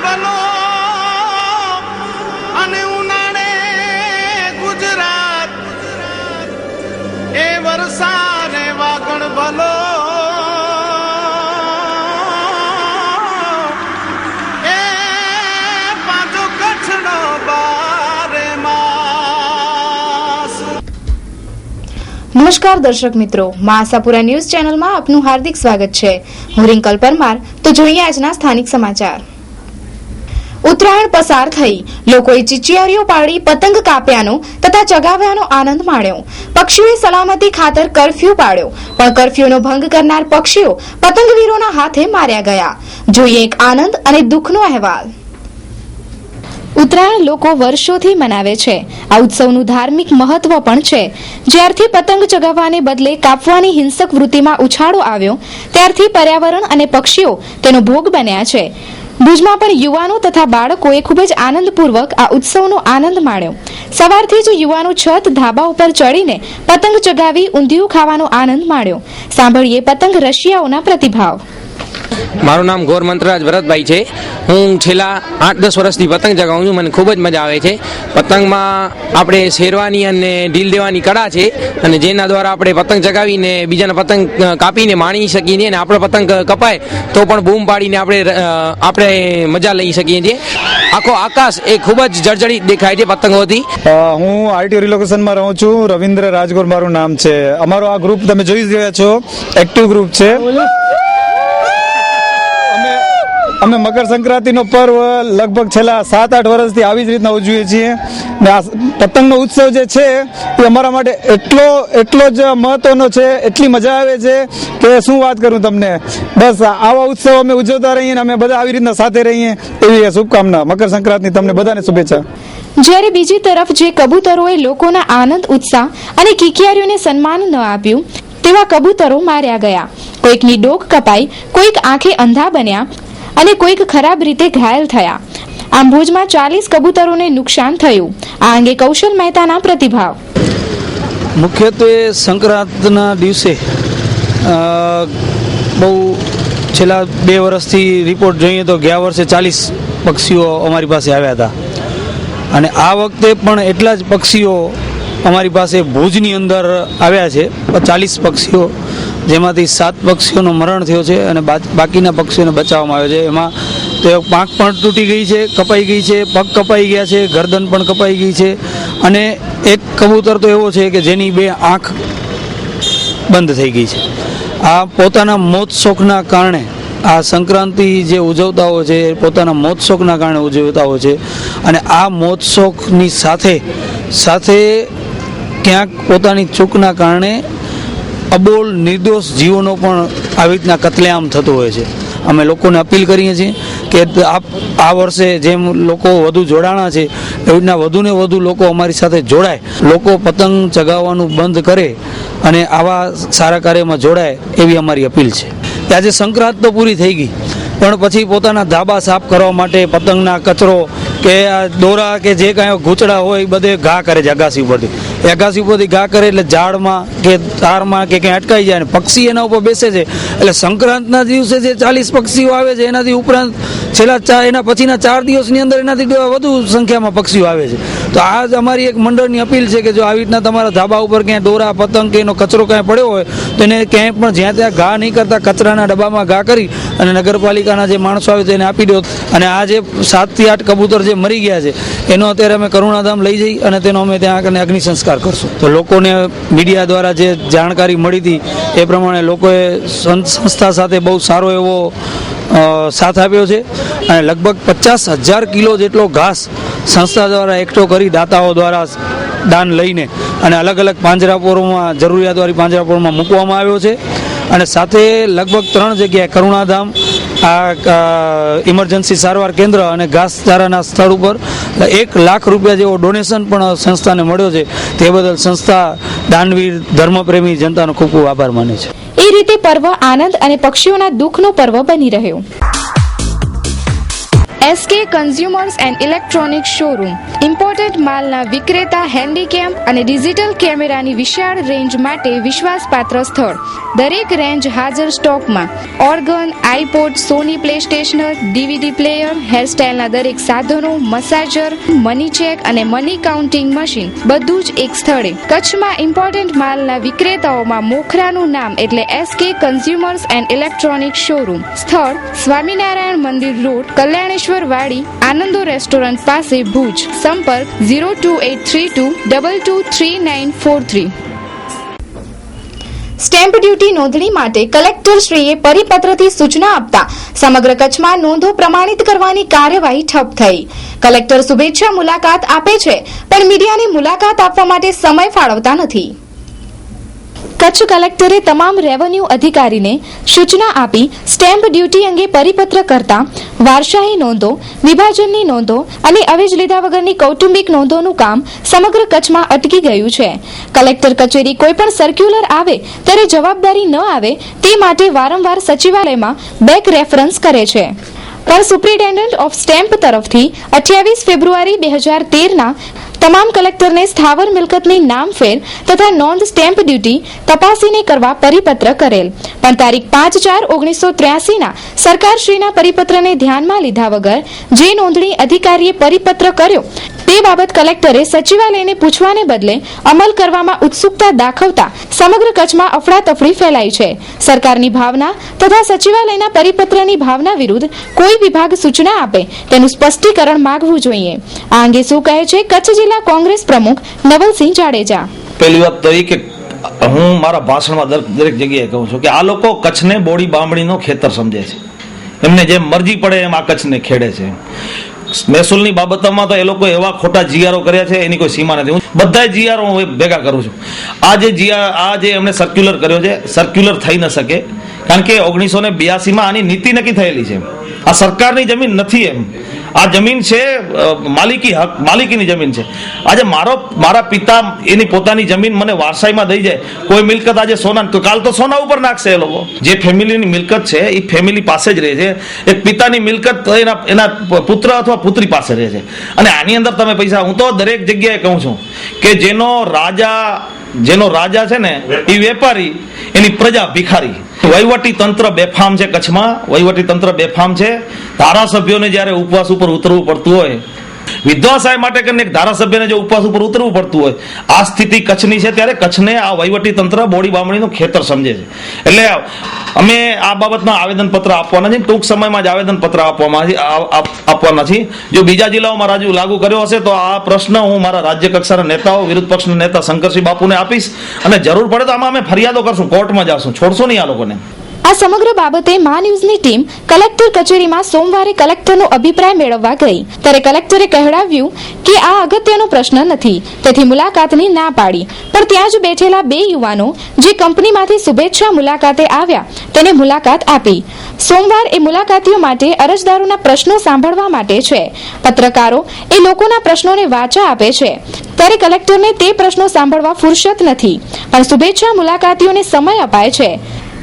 ભલો અને ઉનાળે ગુજરાત એ વરસાદ વાગણ ભલો એ પાછો કચ્છનો બારે માસ। નમસ્કાર દર્શક મિત્રો, મા આશાપુરા ન્યૂઝ ચેનલમાં આપનું હાર્દિક સ્વાગત છે। હું રિંકલ પરમાર। તો જોઈએ આજના સ્થાનિક સમાચાર। ઉત્તરાયણ પસાર થઈ, લોકોએ ચિચિયારીઓ પાડી પતંગ કાપ્યાનો તથા ચગાવ્યાનો આનંદ માણ્યો। પક્ષીઓએ સલામતી ખાતર કર્ફ્યુ પાડ્યો, પણ કર્ફ્યુનો ભંગ કરનાર પક્ષીઓ પતંગવીરોના હાથે માર્યા ગયા। જોઈએ એક આનંદ અને દુઃખનો અહેવાલ। ઉત્તરાયણ લોકો વર્ષોથી મનાવે છે। આ ઉત્સવનું ધાર્મિક મહત્વ પણ છે। જ્યારથી પતંગ ચગાવવાને બદલે કાપવાની હિંસક વૃત્તિમાં ઉછાળો આવ્યો, ત્યારથી પર્યાવરણ અને પક્ષીઓ તેનો ભોગ બન્યા છે। ભુજમાં પણ યુવાનો તથા બાળકોએ ખૂબ જ આનંદપૂર્વક આ ઉત્સવનો આનંદ માણ્યો। સવારથી જ યુવાનો છત ધાબા ઉપર ચડીને પતંગ ચગાવી ઊંધિયું ખાવાનો આનંદ માણ્યો। સાંભળીએ પતંગ રશિયાઓના પ્રતિભાવ। મારું નામ ગોર મંત્રરાજ ભરતભાઈ છે। હું છેલ્લા 8-10 વર્ષથી પતંગ ચગાવું છું। મને ખૂબ જ મજા આવે છે। પતંગમાં આપણે શેરવાની અને ઢીલ દેવાની કળા છે, અને જેના દ્વારા આપણે પતંગ ચગાવીને બીજાના પતંગ કાપીને માણી શકીએ છીએ, અને આપણો પતંગ કપાય તો પણ બૂમ પાડીને આપણે મજા લઈ શકીએ છીએ। આખો આકાશ એ ખૂબ જ જળજળી દેખાય છે પતંગોથી। હું આરટીઓ રિલોકેશનમાં રહું છું। રવિન્દ્ર રાજગોર મારું નામ છે। અમારો આ ગ્રુપ તમે જોઈ રહ્યા છો, એક્ટિવ ગ્રુપ છે। અમે મકર સંક્રાંતિનો પર્વ લગભગ છેલ્લા 7-8 વર્ષથી આવી જ રીતના ઉજવીએ છીએ। ને આ પતંગનો ઉત્સવ જે છે એ અમારા માટે એટલો જ મહત્વનો છે, એટલી મજા આવે છે કે શું વાત કરું તમને। બસ આવા ઉત્સવ અમે ઉજવતા રહીએ અને અમે બધા આવી રીતના સાથે રહીએ, એવી શુભકામના। મકર સંક્રાંતિ તમને બધાને શુભેચ્છા। જ્યારે બીજી તરફ જે કબૂતરોએ લોકોના આનંદ ઉત્સાહ અને કિકિયારીઓને સન્માન ન આપ્યું, તેવા કબૂતરો માર્યા ગયા। કોઈકની ડોક કપાઈ, કોઈક આંખે અંધા બન્યા અને કોઈક ખરાબ રીતે ઘાયલ થયા। આમ ભુજમાં 40 કબૂતરોને નુકસાન થયું। આ અંગે કૌશલ મહેતાના પ્રતિભાવ। મુખ્યત્વે સંક્રાંતના દિવસે બહુ છેલ્લા 2 વર્ષથી રિપોર્ટ જોઈએ તો ગયા વર્ષે 40 પક્ષીઓ અમારી પાસે આવ્યા હતા, અને આ વખતે પણ એટલા જ પક્ષીઓ અમારી પાસે ભુજની અંદર આવ્યા છે, 40 પક્ષીઓ, જેમાંથી 7 પક્ષીઓનું મરણ થયો છે અને બાકીના પક્ષીઓને બચાવવામાં આવ્યો છે। એમાં તો પાંખ પણ તૂટી ગઈ છે, કપાઈ ગઈ છે, પગ કપાઈ ગયા છે, ગરદન પણ કપાઈ ગઈ છે, અને એક કબૂતર તો એવો છે કે જેની 2 આંખ બંધ થઈ ગઈ છે। આ પોતાના મોત શોખના કારણે આ સંક્રાંતિ જે ઉજવતા હોય છે, પોતાના મોત શોખના કારણે ઉજવતા હોય છે, અને આ મોત શોખની સાથે ક્યાંક પોતાની ચૂકના કારણે અબોલ નિર્દોષ જીવોનો પણ આવી રીતના કતલેઆમ થતો હોય છે। અમે લોકોને અપીલ કરીએ છીએ કે આ વર્ષે જેમ લોકો વધુ જોડાણા છે, એવી રીતના વધુને વધુ લોકો અમારી સાથે જોડાય, લોકો પતંગ ચગાવવાનું બંધ કરે અને આવા સારા કાર્યમાં જોડાય, એવી અમારી અપીલ છે। આજે સંક્રાંત તો પૂરી થઈ ગઈ, પણ પછી પોતાના ધાબા સાફ કરવા માટે પતંગના કચરો કે આ દોરા કે જે કાંઈ ગૂંચડા હોય એ બધે ઘા કરે છે અગાસી ઉપરથી ઘા કરે એટલે ઝાડમાં કે તારમાં કે ક્યાંય અટકાઈ જાય, અને પક્ષી એના ઉપર બેસે છે। એટલે સંક્રાંતના દિવસે જે 40 પક્ષીઓ આવે છે, એનાથી ઉપરાંત એના પછીના 4 દિવસની અંદર એનાથી વધુ સંખ્યામાં પક્ષીઓ આવે છે। તો આ જ અમારી એક મંડળની અપીલ છે કે જો આવી રીતના તમારા ધાબા ઉપર ક્યાંય દોરા, પતંગ કે એનો કચરો ક્યાંય પડ્યો હોય તો એને ક્યાંય પણ જ્યાં ત્યાં ઘા નહીં કરતા, કચરાના ડબ્બામાં ઘા કરી અને નગરપાલિકાના જે માણસો આવે છે એને આપી દો। અને આ જે 7 થી 8 કબૂતર જે મરી ગયા છે, એનો અત્યારે અમે કરુણાધામ લઈ જઈ અને તેનો અમે ત્યાં અગ્નિ સંસ્કાર કરશું। તો લોકોને મીડિયા દ્વારા જે જાણકારી મળી હતી એ પ્રમાણે લોકોએ સંસ્થા સાથે બહુ સારો એવો સાથ આપ્યો છે, અને લગભગ 50,000 કિલો જેટલો ઘાસ સંસ્થા દ્વારા એકઠો કરી દાતાઓ દ્વારા દાન લઈને અને અલગ અલગ પાંજરાપોળમાં, જરૂરિયાતવાળી પાંજરાપોળમાં મૂકવામાં આવ્યો છે। અને સાથે લગભગ 3 જગ્યાએ કરુણાધામ, આ ઇમરજન્સી સારવાર કેન્દ્ર અને ઘાસચારાના સ્થળ ઉપર 1 લાખ રૂપિયા જેવો ડોનેશન પણ સંસ્થાને મળ્યો છે। તે બદલ સંસ્થા દાનવીર ધર્મપ્રેમી જનતાનો ખૂબ ખૂબ આભાર માને છે। એ રીતે પર્વ આનંદ અને પક્ષીઓના દુઃખનો પર્વ બની રહ્યો। SK consumers and electronics showroom imported માલના વિક્રેતા, હેન્ડીકેમ અને ડિજિટલ કેમેરાની વિશાળ રેન્જ માટે વિશ્વાસપાત્ર સ્થળ. દરેક રેન્જ હાજર સ્ટોકમાં. ઓર્ગન, આઈપોડ, સોની પ્લે સ્ટેશનર, ડીવીડી પ્લેયર, હેરસ્ટાઇલના દરેક સાધનો, મસાજર, મની ચેક અને મની કાઉન્ટિંગ મશીન બધું જ એક સ્થળે. કચ્છમાં ઇમ્પોર્ટન્ટ માલના વિક્રેતાઓમાં મોખરાનું નામ એટલે SK consumers and electronics showroom. સ્થળ સ્વામિનારાયણ મંદિર રોડ, કલ્યાણેશ્વર વાડી, આનંદો રેસ્ટોરન્ટ પાસે, ભુજ. સંપર્ક 02832223943. સ્ટેમ્પ ડ્યુટી નોંધણી માટે કલેક્ટરશ્રીએ પરિપત્રથી સૂચના આપતા સમગ્ર કચ્છમાં નોંધો પ્રમાણિત કરવાની કાર્યવાહી ઠપ થઈ. કલેક્ટર શુભેચ્છા મુલાકાત આપે છે પણ મીડિયાની મુલાકાત આપવા માટે સમય ફાળવતા નથી. કચ્છ કલેક્ટરે તમામ રેવન્યુ અધિકારીને સૂચના આપી સ્ટેમ્પ ડ્યુટી અંગે પરિપત્ર કરતા વારસાઈ નોંધો, વિભાજનની નોંધો અને અવેજ લીધા વગરની કૌટુંબિક નોંધોનું કામ સમગ્ર કચ્છમાં અટકી ગયું છે. કલેક્ટર કચેરી કોઈપણ સર્ક્યુલર આવે ત્યારે જવાબદારી ન આવે તે માટે વારંવાર સચિવાલયમાં બેક રેફરન્સ કરે છે. પણ સુપ્રિન્ટેન્ડન્ટ ઓફ સ્ટેમ્પ તરફથી 28 ફેબ્રુઆરી 2013ના તમામ કલેક્ટરને સ્થાવર મિલકતની નામફેર તથા નોંધ સ્ટેમ્પ ડ્યુટી તપાસીને કરવા પરિપત્ર કરેલ. પણ તારીખ 5/4/1983ના સરકારશ્રીના પરિપત્રને ધ્યાનમાં લીધા વગર જે નોંધણી અધિકારીએ પરિપત્ર કર્યો તે બાબત કલેક્ટરે સચિવાલયને પૂછવાને બદલે અમલ કરવામાં ઉત્સુકતા દાખવતા સમગ્ર કચ્છમાં અફડાતફડી ફેલાઈ છે. સરકારની ભાવના તથા સચિવાલયના પરિપત્રની ભાવના વિરુદ્ધ કોઈ વિભાગ સૂચના આપે તેનું સ્પષ્ટીકરણ માંગવું જોઈએ. આ અંગે શું કહે છે કચ્છ જિલ્લા કોંગ્રેસ પ્રમુખ નવલસિંહ જાડેજા. પહેલી વાત તો એ કે હું મારા ભાષણમાં દરેક જગ્યાએ કહું છું કે આ લોકો કચ્છને બોડી બામણીનો ખેતર સમજે છે. એમને જેમ મરજી પડે એમ આ કચ્છને ખેડે છે. મહેસૂલની બાબતોમાં તો એ લોકો એવા ખોટા જીઆરઓ કર્યા છે એની કોઈ સીમા નથી. હું બધા જીઆરઓ હું ભેગા કરું છું. આ જે એમણે સર્ક્યુલર કર્યો છે, સર્ક્યુલર થઈ ન શકે કારણ કે 1982માં આની નીતિ નક્કી થયેલી છે. આ સરકારની જમીન નથી. એમ આ જમીન છે માલિકીની જમીન છે. આજે મારા પિતા એની પોતાની જમીન મને વારસાઈમાં દઈ જાય, કોઈ મિલકત આજે સોના તો કાલ તો સોના ઉપર નાખશે. એ લોકો જે ફેમિલીની મિલકત છે એ ફેમિલી પાસે જ રહે છે. એક પિતાની મિલકત એના પુત્ર અથવા પુત્રી પાસે રહે છે. અને આની અંદર તમે પૈસા, હું તો દરેક જગ્યાએ કહું છું કે જેનો રાજા છે ને એ વેપારી, એની પ્રજા ભિખારી. વહીવટી તંત્ર બેફામ છે. કચ્છમાં વહીવટી તંત્ર બેફામ છે. ધારાસભ્યોને જ્યારે ઉપવાસ ઉપર ઉતરવું પડતું હોય, વિધવા સહાય માટે કરીને એક ધારાસભ્યને જો ઉપવાસ ઉપર ઉતરવું પડતું હોય, આ સ્થિતિ કચ્છની છે, ત્યારે કચ્છને આ વહીવટી તંત્ર બોડી બામણીનું ખેતર સમજે છે. એટલે અમે આ બાબતમાં આવેદનપત્ર આપવાના છે. ટૂંક સમયમાં જ આવેદનપત્ર આપવાના છે. જો બીજા જિલ્લાઓમાં લાગુ કર્યો હશે તો આ પ્રશ્ન હું મારા રાજ્ય કક્ષાના નેતાઓ, વિરોધ પક્ષના નેતા શંકરસિંહ બાપુને આપીશ અને જરૂર પડે તો આમાં અમે ફરિયાદો કરશું, કોર્ટમાં જશું. છોડશો નહીં આ લોકોને. આ સમગ્ર બાબતે મા ન્યૂઝની ટીમ કલેક્ટર કચેરીમાં સોમવારે કલેક્ટરનો અભિપ્રાય મેળવવા ગઈ ત્યારે કલેક્ટરે કહેવડાવ્યું કે આ અગત્યનો પ્રશ્ન નથી, તેથી મુલાકાતની ના પાડી. પણ ત્યાં જ બેઠેલા 2 યુવાનો જે કંપનીમાંથી શુભેચ્છા મુલાકાતે આવ્યા તેને મુલાકાત આપી. સોમવાર એ મુલાકાતીઓ માટે અરજદારોના પ્રશ્નો સાંભળવા માટે છે. પત્રકારો એ લોકોના પ્રશ્નોને વાચા આપે છે ત્યારે કલેક્ટરને તે પ્રશ્નો સાંભળવા ફુરસત નથી, પણ શુભેચ્છા મુલાકાતીઓને સમય અપાય છે.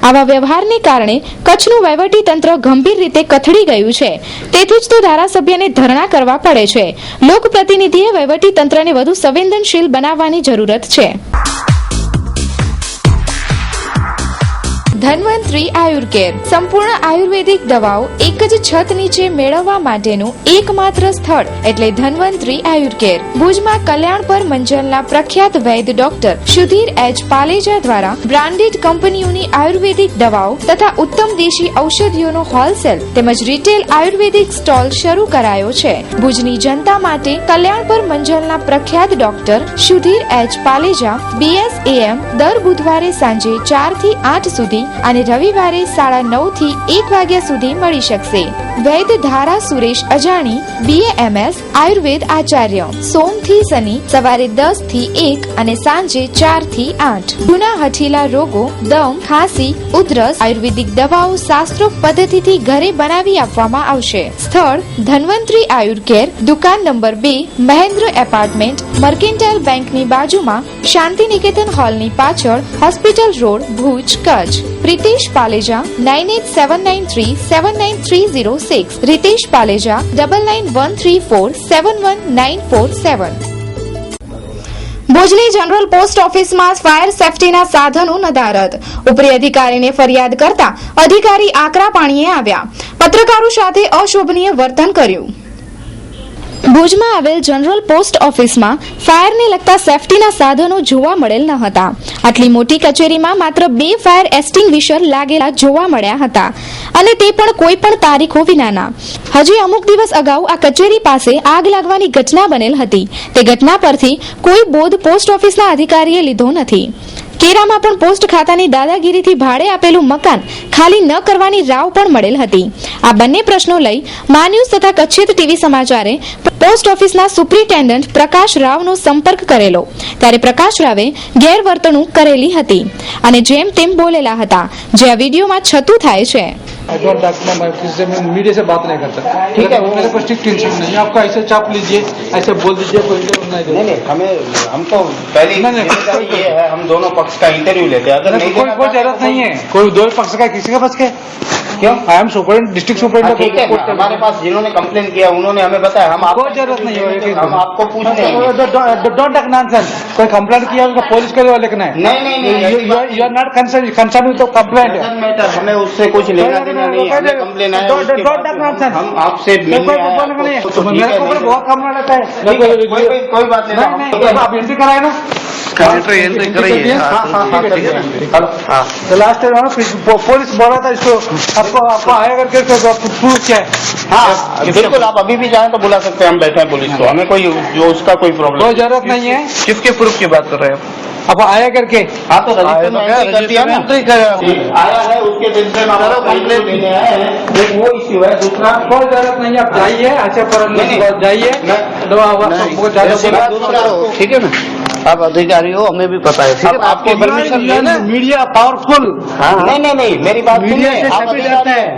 આવા વ્યવહારને કારણે કચ્છનું વહીવટી તંત્ર ગંભીર રીતે કથળી ગયું છે. તેથી જ તો ધારાસભ્યને ધરણા કરવા પડે છે. લોકપ્રતિનિધિએ વહીવટી તંત્રને વધુ સંવેદનશીલ બનાવવાની જરૂરત છે. ધન્વંતરી આયુર્કેર સંપૂર્ણ આયુર્વેદિક દવાઓ એક જ છત નીચે મેળવવા માટેનું એકમાત્ર સ્થળ એટલે ધન્વંતરી આયુર્કેર. ભુજમાં કલ્યાણપર મંજલના પ્રખ્યાત વૈદ્ય ડોક્ટર સુધીર એચ પાલેજા દ્વારા બ્રાન્ડેડ કંપનીઓની આયુર્વેદિક દવાઓ તથા ઉત્તમ દેશી ઔષધિઓનો હોલસેલ તેમજ રિટેલ આયુર્વેદિક સ્ટોલ શરૂ કરાયો છે. ભુજની જનતા માટે કલ્યાણપર મંજલના પ્રખ્યાત ડોક્ટર સુધીર એચ પાલેજા BSAM દર બુધવારે સાંજે 4 થી 8 સુધી અને રવિવારે 9:30 થી 1 વાગ્યા સુધી મળી શકશે. વૈદ્ય ધારા સુરેશ અજાણી BAMS આયુર્વેદ આચાર્ય સોમ થી શનિ સવારે 10 થી 1 અને સાંજે 4 થી 8. જૂના હઠીલા રોગો, દમ, ખાંસી, ઉધરસ આયુર્વેદિક દવાઓ શાસ્ત્રોક્ત પદ્ધતિથી ઘરે બનાવી આપવામાં આવશે. સ્થળ ધન્વંતરી આયુર્કેર, દુકાન નંબર 2, મહેન્દ્ર એપાર્ટમેન્ટ, મર્કેન્ટાઇલ બેંકની બાજુમાં, શાંતિ નિકેતન હોલની પાછળ, હોસ્પિટલ રોડ, ભુજ, કચ્છ. પ્રિતેશ પાલેજા 9879379306, રિતેશ પાલેજા 9913471947. ભુજની જનરલ પોસ્ટ ઓફિસમાં ફાયર સેફટીના સાધનો નદારદ. ઉપરી અધિકારીને ફરિયાદ કરતા અધિકારી આકરા પાણીએ આવ્યા. પત્રકારો સાથે અશોભનીય વર્તન કર્યું. ભુજમાં આવેલ જનરલ પોસ્ટ ઓફિસમાં ફાયરને લગતા સેફટીના સાધનો જોવા મળેલ ન હતા. આટલી મોટી કચેરીમાં માત્ર 2 ફાયર એક્સટિંગ્વિશર લાગેલા જોવા મળ્યા હતા, અને તે પણ કોઈ પણ તારીખો વિનાના. હજી અમુક દિવસ અગાઉ આ કચેરી પાસે આગ લાગવાની ઘટના બનેલ હતી. તે ઘટના પરથી કોઈ બોધ પોસ્ટ ઓફિસના અધિકારીએ લીધો નથી. કેરામાં પણ પોસ્ટ ખાતાની દાદાગીરીથી ભાડે આપેલું મકાન ખાલી ન કરવાની રાવ પણ મળેલ હતી. આ બંને પ્રશ્નો લઈ મા ન્યૂઝ તથા કચ્છિત ટીવી સમાચારે પોસ્ટ ઓફિસના સુપ્રિન્ટેન્ડન્ટ પ્રકાશ રાવનો સંપર્ક કરેલો, ત્યારે પ્રકાશ રાવે ગેરવર્તણૂક કરેલી હતી અને જેમ તેમ બોલેલા હતા, જે આ વિડીયોમાં છતું થાય છે. मीडिया से बात नहीं करता, ठीक है? मेरे को स्ट्रिक्ट टेंशन नहीं, आपका ऐसे चाप लीजिए, ऐसे बोल दीजिए, कोई इंटरव्यू नहीं नहीं हमें हमको पहले ये है, हम दोनों पक्ष का इंटरव्यू लेते हैं. अगर नहीं कोई जरूरत नहीं है, कोई दो पक्ष का किसी का पक्ष के क्यों? I am superintendent, district superintendent. ठीक है, हमारे पास जिन्होंने कंप्लेन किया उन्होंने हमें बताया. हम कोई जरूरत नहीं है, हम आपको पूछ रहे हैं. Don't talk nonsense. कोई कंप्लेंट किया उनका पुलिस के लिए लिखना है. नहीं you are not concern with the complaint. Matter हमें उससे कुछ लेना देना नहीं है. हमें कंप्लेन आया उसके बाद हम आपसे मिलने आए. मेरे को बहुत कम रहता है. कोई बात नहीं. आप एंट्री कराए ना, एंट्री कराइए. लास्ट टाइम पुलिस बोला था इसको, आपको आया करके प्रूफ क्या है? हाँ बिल्कुल, आप अभी भी जाएं तो बुला सकते हैं. हम बैठे हैं पुलिस को, हमें कोई जो उसका कोई प्रॉब्लम कोई जरूरत नहीं है. किसके प्रूफ की बात कर रहे हैं अब आया करके? हाँ तो रजिस्टर में एंट्री कर दिया ना. आया है उसके सिलसिले में कंप्लेंट देने आए हैं. एक वो इश्यू है, दूसरा कोई जरूरत नहीं है. आप जाइए, अच्छा पर जाइए. ठीक है ना, आप अधिकारी हो, हमें भी पता है. ठीक है, आपके परमिशन लेना. Media powerful. नहीं मेरी बात मीडिया सुनिए. से आप सभी डरते हैं.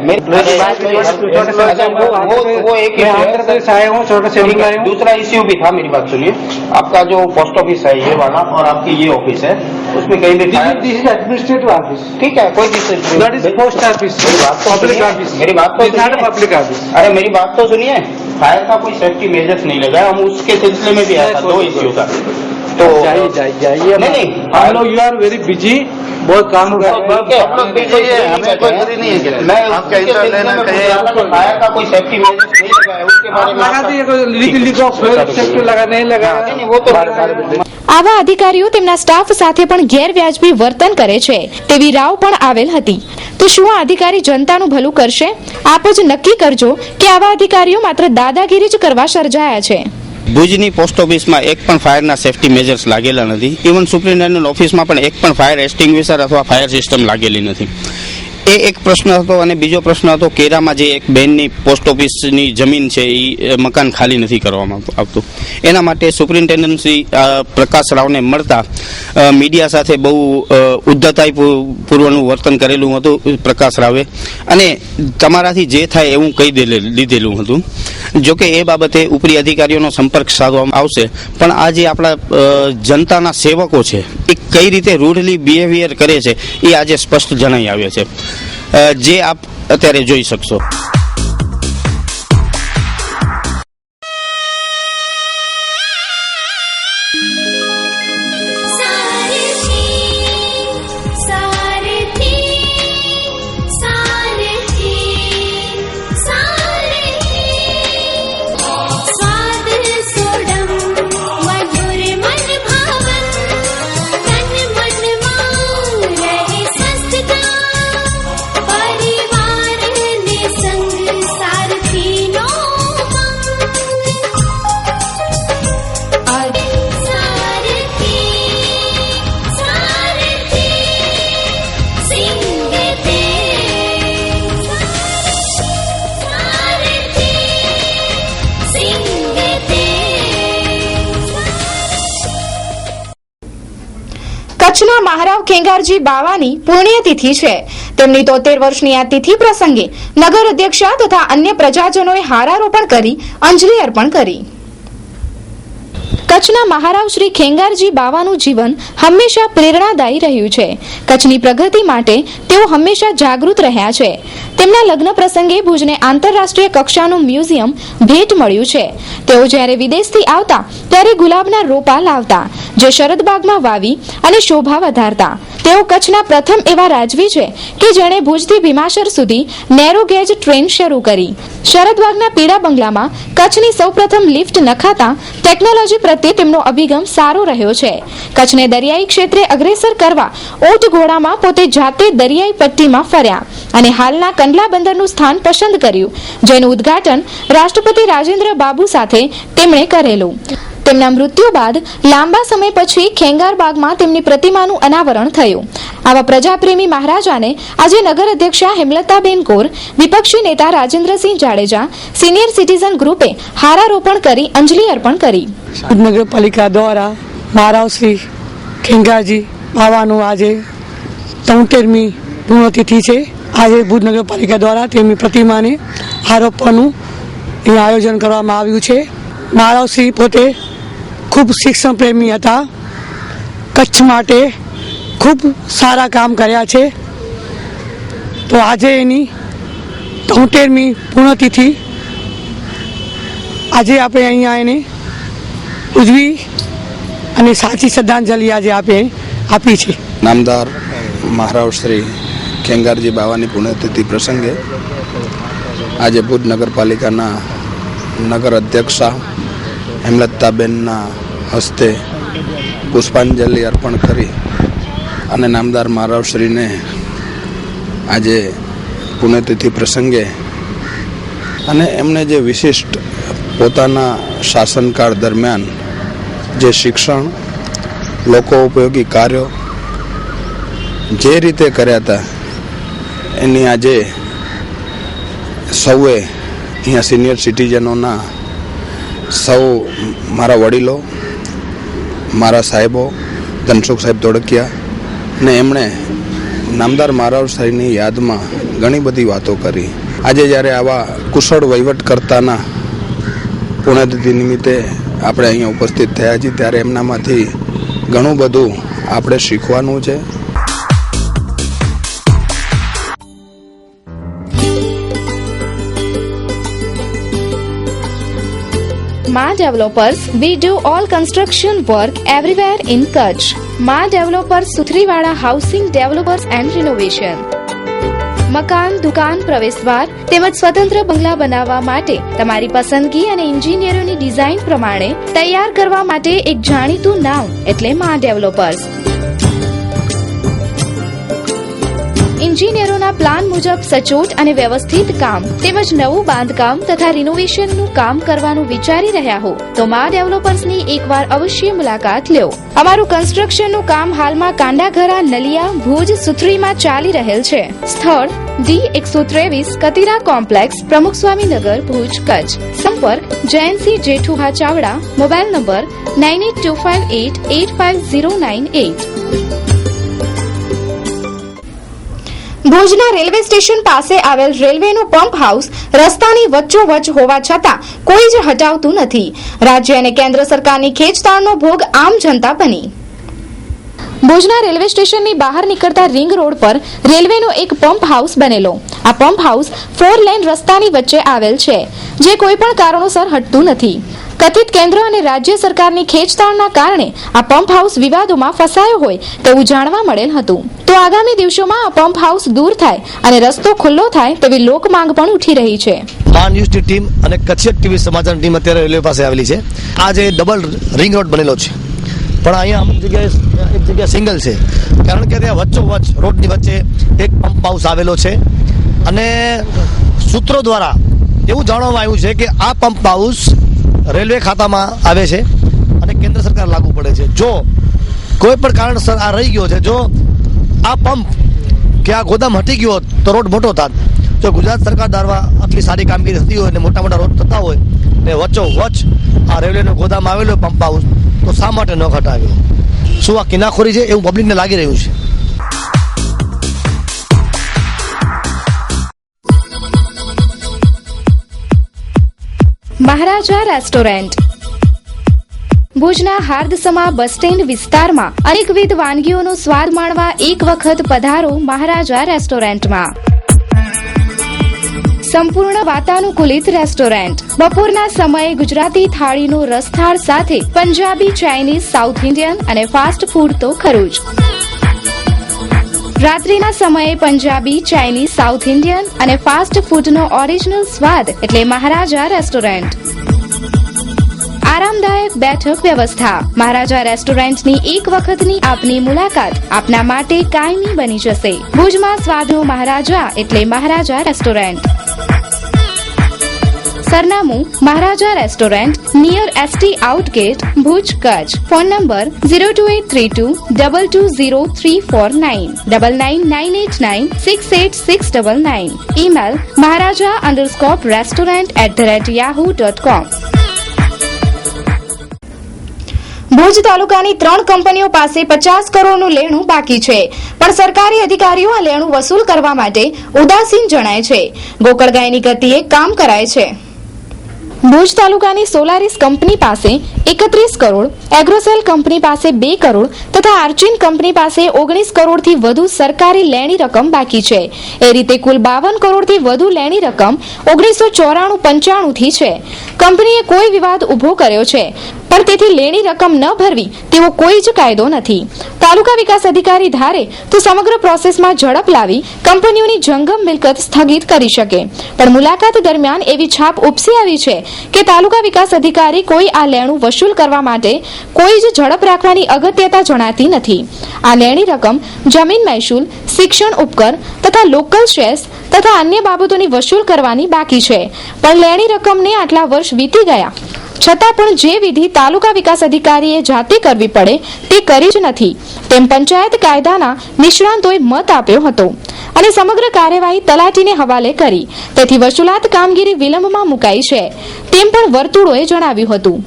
वो एक आंध्र प्रदेश आए हूँ, छोटे से ठीक है. दूसरा इश्यू भी था, मेरी बात सुनिए. आपका जो पोस्ट ऑफिस है ये वाला और आपकी ये ऑफिस है, उसमें कहीं भी दिस इज एडमिनिस्ट्रेटिव ऑफिस. ठीक है, कोई that is post office, public office. मेरी बात तो सुनिए. Public office. अरे मेरी बात तो सुनिए. फायर का कोई सेफ्टी मेजर्स नहीं लगा. हम उसके सिलसिले में भी आया था. 2 इश्यू था. तो जाइए. नहीं हम लोग यू आर वेरी बिजी, बहुत काम कर रहे हैं. हमें कोई जरूरी नहीं है. मैं आपका इंटर लेना चाहिए. फायर का कोई सेफ्टी मेजर्स नहीं लगा है, उसके बारे में लगा दिए. सेफ्टी लगा नहीं लगा. वो तो આવા અધિકારીઓ તેમના સ્ટાફ સાથે પણ ગેરવ્યાજબી વર્તન કરે છે તેવી રાવ પણ આવેલ હતી. તો શું આ અધિકારી જનતાનું ભલું કરશે? આપ જ નક્કી કરજો કે આવા અધિકારીઓ માત્ર દાદાગીરી જ કરવા સર્જાયા છે. ભુજની પોસ્ટ ઓફિસમાં એક પણ ફાયરના સેફટી મેજર્સ લાગેલા નથી. ઇવન સુપ્રિન્ટેન્ડન્ટ ઓફિસમાં પણ એક પણ ફાયર એક્સટિંગ્વિશર અથવા ફાયર સિસ્ટમ લાગેલી નથી. એ એક પ્રશ્ન હતો. અને બીજો પ્રશ્ન હતો, કેરામાં જે એક બેનની પોસ્ટ ઓફિસની જમીન છે એ મકાન ખાલી નથી કરવામાં આવતું. એના માટે સુપ્રિન્ટેન્ડન્ટ શ્રી પ્રકાશ રાવને મળતા મીડિયા સાથે બહુ ઉદ્ધતાઈપૂર્વકનું વર્તન કરેલું હતું પ્રકાશ રાવે, અને તમારાથી જે થાય એવું કહી લીધેલું હતું. જોકે એ બાબતે ઉપરી અધિકારીઓનો સંપર્ક સાધવામાં આવશે, પણ આ જે આપણા જનતાના સેવકો છે એ કઈ રીતે રૂડલી બિહેવિયર કરે છે એ આજે સ્પષ્ટ જણાઈ આવે છે, જે આપ અત્યારે જોઈ શકશો. કચ્છના મહારાવ ખેંગારજી બાવાની પુણ્યતિથિ છે. તેમની 73 વર્ષની આ તિથિ પ્રસંગે નગર અધ્યક્ષા તથા અન્ય પ્રજાજનોએ હારારોપણ કરી અંજલિ અર્પણ કરી. કચ્છના મહારાવ શ્રી ખેંગારજી બાવાનું જીવન હંમેશા પ્રેરણાદાયી રહ્યું છે. કચ્છની પ્રગતિ માટે તેઓ હંમેશા જાગૃત રહ્યા છે. તેમના લગ્ન પ્રસંગે ભુજને આંતરરાષ્ટ્રીય કક્ષાનું મ્યુઝિયમ ભેટ મળ્યું છે. તેઓ જ્યારે વિદેશથી આવતા ત્યારે ગુલાબના રોપા લાવતા, જે શરદબાગમાં વાવી અને શોભા વધારતા. તેઓ કચ્છના પ્રથમ એવા રાજવી છે કે જેણે ભુજથી ભીમાશર સુધી નેરો ગેજ ટ્રેન શરૂ કરી. શરદબાગના પીડા બંગલામાં કચ્છની સૌપ્રથમ લિફ્ટ નખાતા ટેકનોલોજી પ્રત્યે તેમનો અભિગમ સારો રહ્યો છે. કચ્છને દરિયાઈ ક્ષેત્રે અગ્રેસર કરવા ઊંટ ઘોડામાં પોતે જાતે દરિયાઈ પટ્ટીમાં ફર્યા અને હાલના કંડલા બંદરનું સ્થાન પસંદ કર્યું, જેનું ઉદ્ઘાટન રાષ્ટ્રપતિ રાજેન્દ્ર બાબુ સાથે તેમણે કરેલું. તેમના મૃત્યુ બાદ લાંબા સમય પછી ખેંગારબાગમાં તેમની પ્રતિમાનું અનાવરણ થયું. આવા પ્રજાપ્રેમી મહારાજાને આજે નગર અધ્યક્ષા હેમલતાબેન કૌર, વિપક્ષી નેતા રાજેન્દ્રસિંહ જાડેજા, સિનિયર સિટીઝન ગ્રુપે હારારોપણ કરી અંજલિ અર્પણ કરી. નગરપાલિકા દ્વારા મહારાવ શ્રી ખેંગારજી બાવાનું આજે 73મી પુણ્યતિથિ છે. આજે ભુજ નગરપાલિકા દ્વારા તેમની પ્રતિમાને આરોપવાનું આયોજન કરવામાં આવ્યું છે. મહારાવ શ્રી પોતે ખૂબ શિક્ષણ પ્રેમી હતા. કચ્છ માટે ખૂબ સારા કામ કર્યા છે. તો આજે એની 73મી પુણ્યતિથિ આજે આપણે અહીંયા એને ઉજવી અને સાચી શ્રદ્ધાંજલિ આજે આપી છે. નામદાર મહારાવ શ્રી ખેંગારજી બાવાની પુણ્યતિથિ પ્રસંગે આજે ભુજ નગરપાલિકાના નગર અધ્યક્ષા હેમલતાબેનના હસ્તે પુષ્પાંજલિ અર્પણ કરી અને નામદાર મહારાવશ્રીને આજે પુણ્યતિથિ પ્રસંગે અને એમને જે વિશિષ્ટ પોતાના શાસનકાળ દરમિયાન જે શિક્ષણ, લોકો ઉપયોગી કાર્યો જે રીતે કર્યા હતા એની આજે સૌએ અહીંયા સિનિયર સિટીઝનોના સૌ મારા વડીલો, મારા સાહેબો, ધનસુખ સાહેબ ધોળકિયા ને એમણે નામદાર મહારાવ સાહેબની યાદમાં ઘણી બધી વાતો કરી. આજે જ્યારે આવા કુશળ વહીવટકર્તાના પુણ્યતિથિ નિમિત્તે આપણે અહીંયા ઉપસ્થિત થયા છીએ ત્યારે એમનામાંથી ઘણું બધું આપણે શીખવાનું છે. Ma Developers, we do all construction work everywhere in Kutch. Ma Developers, Suthriwada Housing Developers and Renovation. મકાન, દુકાન, પ્રવેશદ્વાર તેમજ સ્વતંત્ર બંગલા બનાવવા માટે તમારી પસંદગી અને ઇન્જિનિયરોની ડિઝાઇન પ્રમાણે તૈયાર કરવા માટે એક જાણીતું નામ એટલે મા ડેવલપર્સ. ઇન્જિનિયરોના પ્લાન મુજબ સચોટ અને વ્યવસ્થિત કામ તેમજ નવું બાંધકામ તથા રિનોવેશનનું કામ કરવાનું વિચારી રહ્યા હો તો મા ડેવલપર્સની એકવાર અવશ્ય મુલાકાત લ્યો. અમારું કન્સ્ટ્રક્શનનું કામ હાલમાં કાંડાઘરા, નલિયા, ભુજ, સુથરીમાં ચાલી રહેલ છે. સ્થળ D123 કતિરા કોમ્પ્લેક્સ, પ્રમુખસ્વામીનગર, ભુજ, કચ્છ. સંપર્ક જયંતસિંહ જેઠુભા ચાવડા. Mobile number 9825885098. ભુજના રેલવે સ્ટેશન પાસે આવેલ રેલવેનું પંપ હાઉસ રસ્તાની વચ્ચોવચ્ચ હોવા છતાં કોઈ જ હટાવતું નથી. રાજ્ય અને કેન્દ્ર સરકારની ખેંચતાણનો ભોગ આમ જનતા બની. ભુજના રેલવે સ્ટેશનની બહાર નીકળતા રિંગ રોડ પર રેલવેનો એક પંપ હાઉસ બનેલો. આ પંપ હાઉસ 4 લેન રસ્તાની વચ્ચે આવેલ છે, જે કોઈ પણ કારણોસર હટતું નથી. કથિત કેન્દ્ર અને રાજ્ય સરકારની ખેંચતાણના કારણે આ પંપ હાઉસ વિવાદોમાં ફસાયો હોય તેવું જાણવા મળેલ હતું. તો આગામી દિવસોમાં આ પંપ હાઉસ દૂર થાય અને રસ્તો ખુલ્લો થાય તેવી લોક માંગ પણ ઉઠી રહી છે. મા ન્યૂઝની ટીમ અને કચ્છિયત ટીવી સમાચારની ટીમ અત્યારે રેલવે પાસે આવેલી છે. આ જે ડબલ રિંગ રોડ બનેલો છે, પણ અહીંયા અમુક જગ્યાએ એક જગ્યા સિંગલ છે, કારણ કે ત્યાં વચ્ચોવચ્ચ રોડની વચ્ચે એક પંપ હાઉસ આવેલો છે. અને સૂત્રો દ્વારા એવું જાણવામાં આવ્યું છે કે આ પંપ હાઉસ રેલવે ખાતામાં આવે છે અને કેન્દ્ર સરકાર લાગુ પડે છે. જો કોઈ પણ કારણસર આ રહી ગયો છે, જો આ પંપ કે આ ગોદામ હટી ગયો હોત તો રોડ મોટો થાત. જો ગુજરાત સરકાર દ્વારા આટલી સારી કામગીરી થતી હોય અને મોટા મોટા રોડ થતા હોય ને વચ્ચોવચ્ચ આ રેલવેનો ગોદામ આવેલો પંપ હાઉસ, તો શા માટે ન ઘટાવ્યો? શું આ કિનાખોરી છે એવું પબ્લિકને લાગી રહ્યું છે. મહારાજા રેસ્ટોરન્ટ. ભુજના હાર્દસમા બસ સ્ટેન્ડ વિસ્તારમાં અનેકવિધ વાનગીઓનો સ્વાદ માણવા એક વખત પધારો મહારાજા રેસ્ટોરન્ટમાં. સંપૂર્ણ વાતાનુકૂલિત રેસ્ટોરન્ટ. બપોરના સમયે ગુજરાતી થાળીનો રસથાળ સાથે પંજાબી, ચાઇનીઝ, સાઉથ ઇન્ડિયન અને ફાસ્ટ ફૂડ તો ખરું જ. રાત્રિના સમયે પંજાબી, ચાઇનીઝ, સાઉથ ઇન્ડિયન અને ફાસ્ટ ફૂડનો ઓરિજિનલ સ્વાદ એટલે મહારાજા રેસ્ટોરન્ટ. આરામદાયક બેઠક વ્યવસ્થા. મહારાજા રેસ્ટોરન્ટની એક વખતની આપની મુલાકાત આપના માટે કાયમી બની જશે. ભુજમાં સ્વાદનો મહારાજા એટલે મહારાજા રેસ્ટોરન્ટ. સરનામું Maharaja restaurant, near ST out gate, Bhuj, Kutch. Phone number 02832220349, 9998968699. Email maharaja_restaurant@yahoo.com. Bhuj તાલુકાની 3 કંપનીઓ પાસે 50 કરોડનું લેણું બાકી છે, પણ સરકારી અધિકારીઓ આ લેણું વસૂલ કરવા માટે ઉદાસીન જણાય છે. ગોકળગાયની ગતિએ કામ કરાય છે. ભુજ તાલુકાની સોલારીસ કંપની પાસે 31 કરોડ, એગ્રોસેલ કંપની પાસે 2 કરોડ તથા આર્ચિન કંપની પાસે 19 કરોડથી વધુ સરકારી લેણી રકમ બાકી છે. એ રીતે કુલ 52 કરોડથી વધુ લેણી રકમ 1994-95 થી છે. કંપનીએ કોઈ વિવાદ ઉભો કર્યો છે, પણ તેથી લેણી રકમ ન ભરવી તેવો કોઈ જ કાયદો નથી. તાલુકા વિકાસ અધિકારી ધારે તો સમગ્ર પ્રોસેસમાં ઝડપ લાવી કંપનીઓની જંગમ મિલકત સ્થગિત કરી શકે, પણ મુલાકાત દરમિયાન એવી છાપ ઉપસી આવી છે કે તાલુકા વિકાસ અધિકારી કોઈ આ લેણું વસૂલ કરવા માટે કોઈ જ ઝડપ રાખવાની અગત્યતા જણાતી નથી. આ લેણી રકમ જમીન મહેસૂલ, શિક્ષણ ઉપકર તથા લોકલ શેર્સ તથા અન્ય બાબતોની વસૂલ કરવાની બાકી છે, પણ લેણી રકમને આટલા વર્ષ વીતી ગયા છતાં પણ જે વિધિ તાલુકા વિકાસ અધિકારીએ જાતે કરવી પડે તે કરી જ નથી, તેમ પંચાયત કાયદાના નિષ્ણાંતોએ મત આપ્યો હતો અને સમગ્ર કાર્યવાહી તલાટીને હવાલે કરી. તેથી વસૂલાત કામગીરી વિલંબમાં મુકાઈ છે, તેમ પણ વર્તુળોએ જણાવ્યું હતું.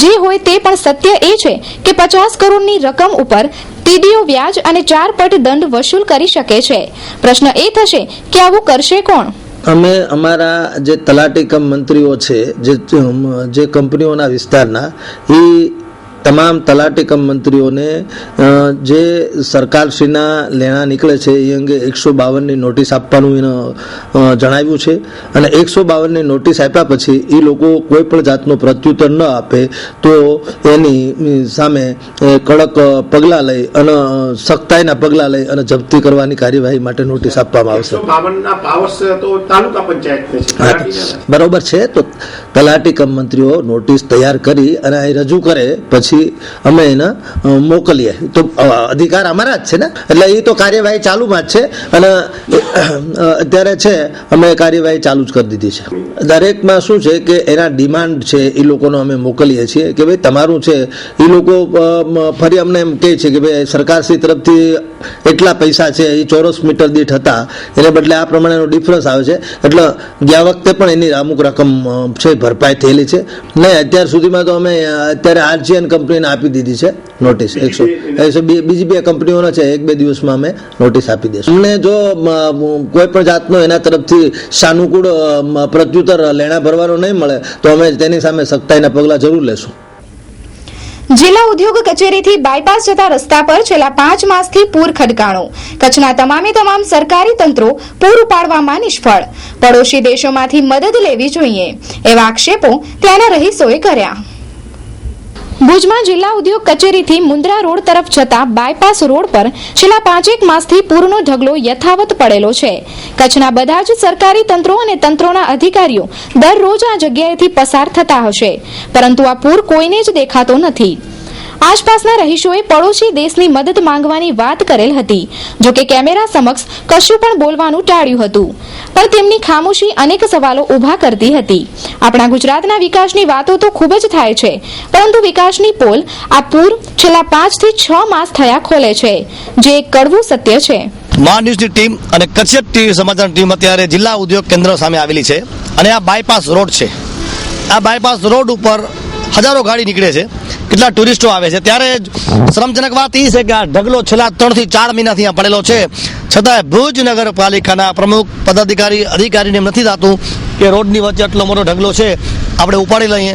જે હોય તે પણ સત્ય એ છે કે 50 કરોડની રકમ ઉપર ટીડીઓ વ્યાજ અને 4 પટ દંડ વસૂલ કરી શકે છે. પ્રશ્ન એ થશે કે આવું કરશે કોણ? અમે અમારા જે તલાટી કમ મંત્રીઓ છે, જે કંપનીઓના વિસ્તારના, એ તમામ તલાટી કમ મંત્રીઓને જે સરકારશ્રીના લેણા નીકળે છે એ અંગે 152ની નોટિસ આપવાનું જણાવ્યું છે. અને 152ની નોટિસ આપ્યા પછી એ લોકો કોઈ પણ જાતનું પ્રત્યુત્તર ન આપે તો એની સામે કડક પગલાં લઈ અને સખ્તાઈના પગલાં લઈ અને જપ્તી કરવાની કાર્યવાહી માટે નોટિસ આપવામાં આવશે. બરોબર છે, તો તલાટી કમ મંત્રીઓ નોટિસ તૈયાર કરી અને અહીં રજૂ કરે પછી અમે એને મોકલીએ તો અધિકાર અમારા જ છે ને, એટલે એ તો કાર્યવાહી ચાલુમાં જ છે અને અત્યારે છે અમે કાર્યવાહી ચાલુ જ કરી દીધી છે. દરેકમાં શું છે કે એના ડિમાન્ડ છે એ લોકોનો અમે મોકલીએ છીએ કે ભાઈ તમારું છે. એ લોકો ફરી અમને એમ કહે છે કે ભાઈ સરકારશ્રી તરફથી એટલા પૈસા છે, એ ચોરસ મીટર દીઠ હતા, એને બદલે આ પ્રમાણેનો ડિફરન્સ આવે છે, એટલે ગયા વખતે પણ એની અમુક રકમ છે ભરપાઈ થયેલી છે. નહીં, અત્યાર સુધીમાં તો અમે અત્યારે આરજીએન કંપનીને આપી દીધી છે નોટિસ. 100 બીજી 2 કંપનીઓના છે, 1-2 દિવસમાં અમે નોટિસ આપી દઈશું. અમને જો કોઈ પણ જાતનો એના તરફથી સાનુકૂળ પ્રત્યુત્તર લેણા ભરવાનો નહીં મળે તો અમે તેની સામે સખ્તાઈના પગલાં જરૂર લેશું. જિલ્લા ઉદ્યોગ કચેરીથી બાયપાસ જતા રસ્તા પર છેલ્લા 5 માસથી પૂર ખડકાણું. કચ્છના તમામે તમામ સરકારી તંત્રો પૂર ઉપાડવામાં નિષ્ફળ. પડોશી દેશોમાંથી મદદ લેવી જોઈએ એવા આક્ષેપો ત્યાંના રહીશોએ કર્યા. ભુજમાં જિલ્લા ઉદ્યોગ કચેરીથી મુન્દ્રા રોડ તરફ જતા બાયપાસ રોડ પર છેલ્લા 5 માસથી પૂરનો ઢગલો યથાવત પડેલો છે. કચ્છના બધા જ સરકારી તંત્રો અને તંત્રોના અધિકારીઓ દરરોજ આ જગ્યાએથી પસાર થતા હશે, પરંતુ આ પૂર કોઈને જ દેખાતો નથી. આસપાસના રહીશોએ પડોશી દેશની મદદ માંગવાની વાત કરેલ હતી, જો કે કેમેરા સમક્ષ કશું પણ બોલવાનું ટાળ્યું હતું, પણ તેમની ખામોશી અનેક સવાલો ઊભા કરતી હતી. આપણા ગુજરાતના વિકાસની વાતો તો ખૂબ જ થાય છે, પરંતુ વિકાસની પોલ આ પૂર છેલ્લા 5 થી 6 માસ થયા ખોલે છે, જે એક કડવું સત્ય છે. મા ન્યૂઝની ટીમ અને કચ્છ ટીવી સમાચાર ટીમ અત્યારે જિલ્લા ઉદ્યોગ કેન્દ્ર સામે આવેલી છે અને આ બાયપાસ રોડ છે. આ બાયપાસ રોડ ઉપર હજારો ગાડી નીકળે છે, કેટલા ટુરિસ્ટો આવે છે. ત્યારે શરમજનક વાત એ છે કે આ ઢગલો છેલ્લા 3 થી 4 મહિનાથી અહીંયા પડેલો છે, છતાંય ભુજ નગરપાલિકાના પ્રમુખ પદાધિકારી અધિકારીને એમ નથી થતું કે રોડની વચ્ચે આટલો મોટો ઢગલો છે આપણે ઉપાડી લઈએ.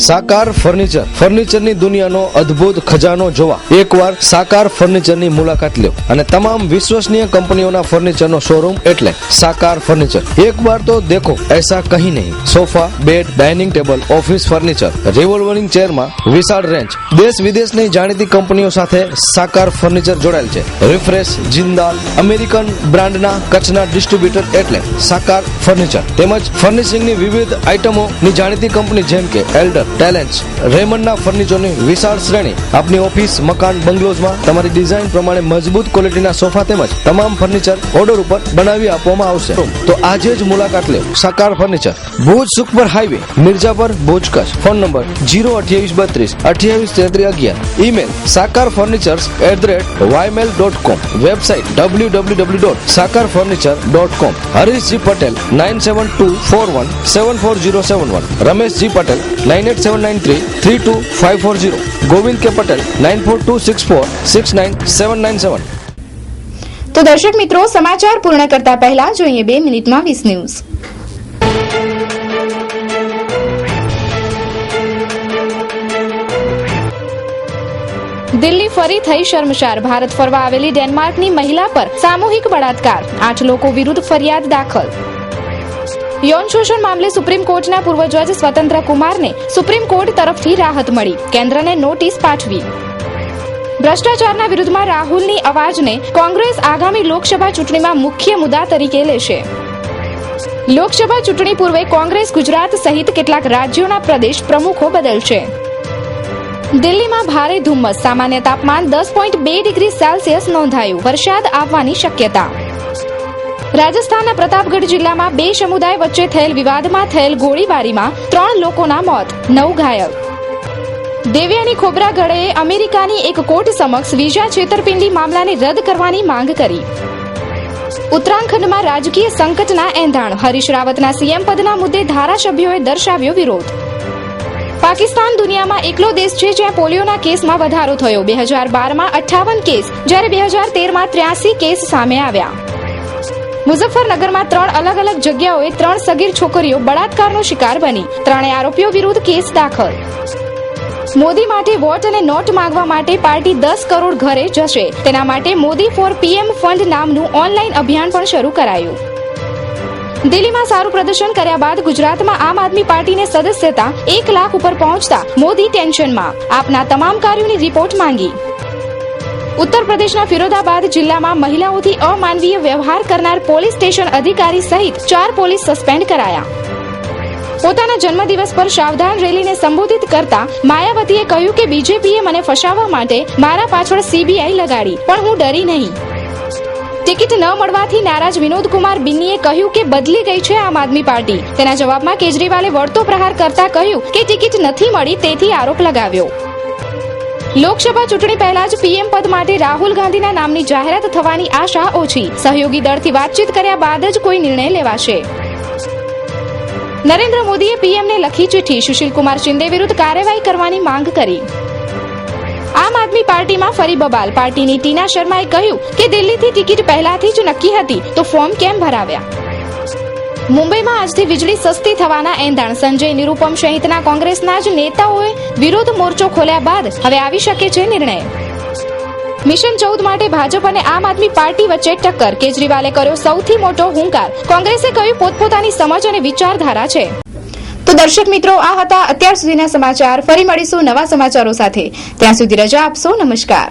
સાકાર ફર્નિચર, ફર્નિચરની દુનિયાનો અદ્ભુત ખજાનો જોવા એકવાર સાકાર ફર્નિચરની મુલાકાત લો અને તમામ વિશ્વસનીય કંપનીઓના ફર્નિચરનો શોરૂમ એટલે સાકાર ફર્નિચર. એક બાર તો દેખો એસા કहीं નહીં. Sofa, bed, dining table, office furniture, revolving ચેરમાં વિશાળ રેન્જ. દેશ વિદેશની જાણીતી કંપનીઓ સાથે સાકાર ફર્નિચર જોડાયેલ છે. રિફ્રેશ, જિંદાલ, અમેરિકન બ્રાન્ડના કચ્છના ડિસ્ટ્રીબ્યુટર એટલે સાકાર ફર્નિચર. તેમજ ફર્નિશિંગની વિવિધ આઇટમોની જાણીતી કંપની જેમ કે એલ્ડર, ટેલેન્ટ્સ, રેમન્ડના ફર્નિચરની વિશાળ શ્રેણી. આપની ઓફિસ, મકાન, બંગલોઝમાં તમારી ડિઝાઇન પ્રમાણે મજબૂત ક્વોલિટીના સોફા તેમજ તમામ ફર્નિચર ઓર્ડર ઉપર બનાવી આપવામાં આવશે. તો આજે જ મુલાકાત લો Sakar furniture, Bhuj Sukhpar highway, Mirjapar, Bhuj, Kutch. Phone number 02832 283311. Email sakarfurnitures@ymail.com. Website www.sakarfurniture.com. Harishji Patel 9724174071. Rameshji Patel 9879332540. Govind K Patel 9426469797. તો દર્શક મિત્રો, સમાચાર પૂર્ણ કરતા પહેલા જોઈએ 2 મિનિટમાં 20 ન્યૂઝ. દિલ્હી ફરી થઈ શર્મસાર. ભારત ફરવા આવેલી ડેનમાર્કની મહિલા પર સામૂહિક બળાત્કાર. 8 લોકો વિરુદ્ધ ફરિયાદ દાખલ. યૌન શોષણ મામલે સુપ્રીમ કોર્ટના પૂર્વ જજ સ્વતંત્ર કુમારને સુપ્રીમ કોર્ટ તરફથી રાહત મળી. કેન્દ્રને નોટિસ પાઠવી. ભ્રષ્ટાચારના વિરુદ્ધમાં રાહુલની અવાજને કોંગ્રેસ આગામી લોકસભા ચૂંટણીમાં મુખ્ય મુદ્દા તરીકે લેશે. લોકસભા ચૂંટણી પૂર્વે કોંગ્રેસ ગુજરાત સહિત કેટલાક રાજ્યોના પ્રદેશ પ્રમુખો બદલશે. દિલ્હીમાં ભારે ધુમ્મસ. સામાન્ય તાપમાન 10.2 ડિગ્રી સેલ્સિયસ નોંધાયું. વરસાદ આવવાની શક્યતા. રાજસ્થાનના પ્રતાપગઢ જિલ્લામાં 2 સમુદાય વચ્ચે થયેલ વિવાદમાં થયેલ ગોળીબારીમાં 3 લોકોના મોત, 9 ઘાયલ. દેવ્યાની ખોબરાગઢે અમેરિકાની એક કોર્ટ સમક્ષ વિઝા છેતરપિંડી મામલાને રદ કરવાની માંગ કરી. ઉત્તરાખંડમાં રાજકીય સંકટના એંધાણ. હરીશ રાવતના સીએમ પદના મુદ્દે ધારાસભ્યોએ દર્શાવ્યો વિરોધ. પાકિસ્તાન દુનિયામાં એકલો દેશ છે જ્યાં પોલિયોના કેસમાં વધારો થયો. 2012માં 58 કેસ, જ્યારે 2013માં 83 કેસ સામે આવ્યા. મુઝફ્ફરનગરમાં 3 અલગ અલગ જગ્યાઓએ 3 સગીર છોકરીઓ બળાત્કારનો શિકાર બની. 3 આરોપીઓ વિરુદ્ધ કેસ દાખલ. મોદી માટે વોટ અને નોટ માંગવા માટે પાર્ટી 10 કરોડ ઘરે જશે. તેના માટે મોદી ફોર પીએમ ફંડ નામનું ઓનલાઈન અભિયાન પણ શરૂ કરાયું. દિલ્હીમાં સારું પ્રદર્શન કર્યા બાદ ગુજરાતમાં આમ આદમી પાર્ટીને સદસ્યતા 1 લાખ ઉપર પહોંચતા મોદી ટેન્શનમાં. આપના તમામ કાર્યોની રિપોર્ટ માંગી. ઉત્તર પ્રદેશના ફિરોદાબાદ જિલ્લામાં મહિલાઓથી અમાનવીય વ્યવહાર કરનાર પોલીસ સ્ટેશન અધિકારી સહિત 4 પોલીસ સસ્પેન્ડ કરાયા. પોતાના જન્મદિવસ પર સાવધાન રેલીને સંબોધિત કરતા માયાવતીએ કહ્યું કે બીજેપીએ મને ફસાવવા માટે મારા પાછળ સીબીઆઈ લગાડી, પણ હું ડરી નહીં. ટિકિટ ન મળવાથી નારાજ વિનોદ કુમાર બિન્નીએ કહ્યું કે બદલી ગઈ છે આમ આદમી પાર્ટી. તેના જવાબમાં કેજરીવાલે વળતો પ્રહાર કરતા કહ્યું કે ટિકિટ નથી મળી, તેથી આરોપ લગાવ્યો. લોકસભા ચૂંટણી પહેલા જ પીએમ પદ માટે રાહુલ ગાંધીના નામની જાહેરાત થવાની આશા ઓછી. સહયોગી દળથી વાતચીત કર્યા બાદ જ કોઈ નિર્ણય લેવાશે. નરેન્દ્ર મોદીએ પીએમને લખી ચિઠ્ઠી. સુશીલ કુમાર શિંદે વિરુદ્ધ કાર્યવાહી કરવાની માંગ કરી. આમ આદમી પાર્ટીમાં ફરી બબાલ. પાર્ટીની ટીના શર્માએ કહ્યું કે દિલ્હીથી ટિકિટ પહેલાથી જ નક્કી હતી, તો ફોર્મ કેમ ભરાવ્યા. મુંબઈમાં આજથી વીજળી સસ્તી થવાના એંધાણ. સંજય નિરૂપમ સહિતના કોંગ્રેસના જ નેતાઓએ વિરોધ મોરચો ખોલ્યા બાદ હવે આવી શકે છે નિર્ણય. મિશન 14 માટે ભાજપ અને આમ આદમી પાર્ટી વચ્ચે ટક્કર. કેજરીવાલે કર્યો સૌથી મોટો હુંકાર. કોંગ્રેસે કહ્યું પોતપોતાની સમજ અને વિચારધારા છે. તો દર્શક મિત્રો, આ હતા અત્યાર સુધીના સમાચાર. ફરી મળીશું નવા સમાચારો સાથે. ત્યાં સુધી રજા આપશો. નમસ્કાર.